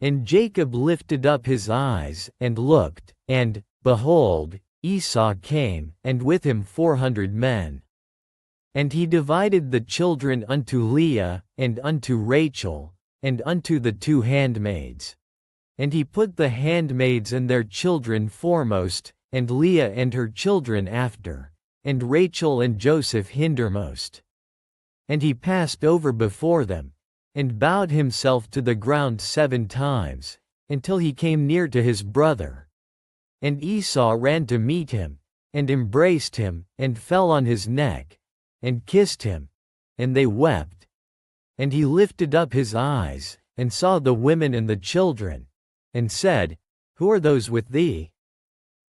And Jacob lifted up his eyes, and looked, and, behold, Esau came, and with him 400 men. And he divided the children unto Leah, and unto Rachel, and unto the 2 handmaids. And he put the handmaids and their children foremost, and Leah and her children after, and Rachel and Joseph hindermost. And he passed over before them, and bowed himself to the ground 7 times, until he came near to his brother. And Esau ran to meet him, and embraced him, and fell on his neck, and kissed him, and they wept. And he lifted up his eyes, and saw the women and the children, and said, Who are those with thee?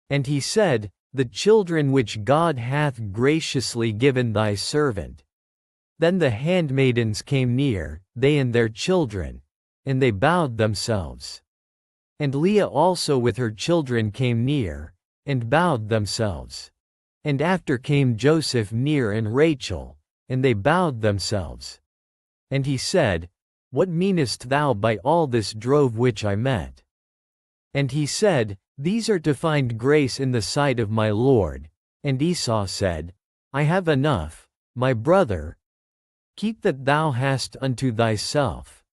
And he said, The children which God hath graciously given thy servant. Then the handmaidens came near, they and their children, and they bowed themselves. And Leah also with her children came near, and bowed themselves. And after came Joseph near and Rachel, and they bowed themselves. And he said, What meanest thou by all this drove which I met? And he said, These are to find grace in the sight of my Lord. And Esau said, I have enough, my brother. Keep that thou hast unto thyself.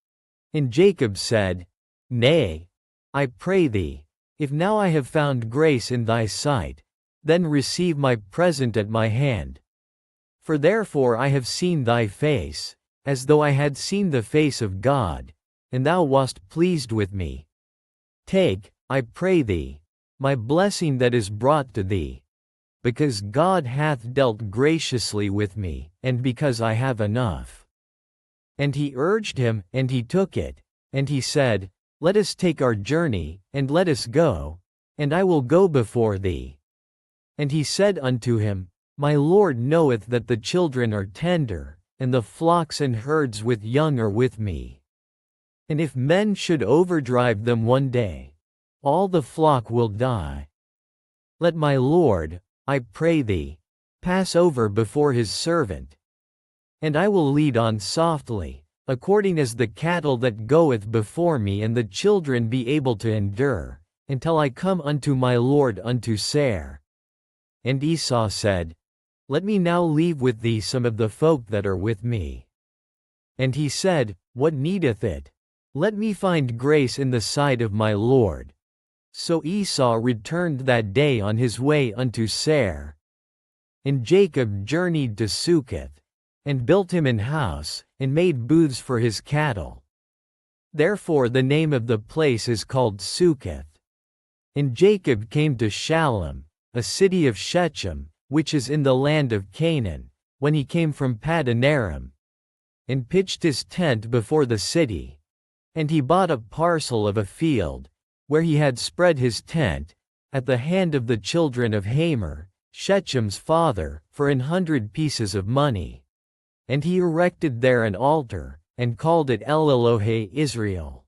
And Jacob said, Nay, I pray thee, if now I have found grace in thy sight, then receive my present at my hand. For therefore I have seen thy face, as though I had seen the face of God, and thou wast pleased with me. Take, I pray thee, my blessing that is brought to thee, because God hath dealt graciously with me, and because I have enough. And he urged him, and he took it, and he said, Let us take our journey, and let us go, and I will go before thee. And he said unto him, My Lord knoweth that the children are tender, and the flocks and herds with young are with me. And if men should overdrive them one day, all the flock will die. Let my Lord, I pray thee, pass over before his servant. And I will lead on softly, according as the cattle that goeth before me and the children be able to endure, until I come unto my Lord unto Seir. And Esau said, Let me now leave with thee some of the folk that are with me. And he said, What needeth it? Let me find grace in the sight of my Lord. So Esau returned that day on his way unto Seir. And Jacob journeyed to Succoth, and built him an house, and made booths for his cattle. Therefore the name of the place is called Succoth. And Jacob came to Shalem, a city of Shechem, which is in the land of Canaan, when he came from Paddan Aram, and pitched his tent before the city. And he bought a parcel of a field, where he had spread his tent, at the hand of the children of Hamor, Shechem's father, for 100 pieces of money. And he erected there an altar, and called it El Elohe Israel.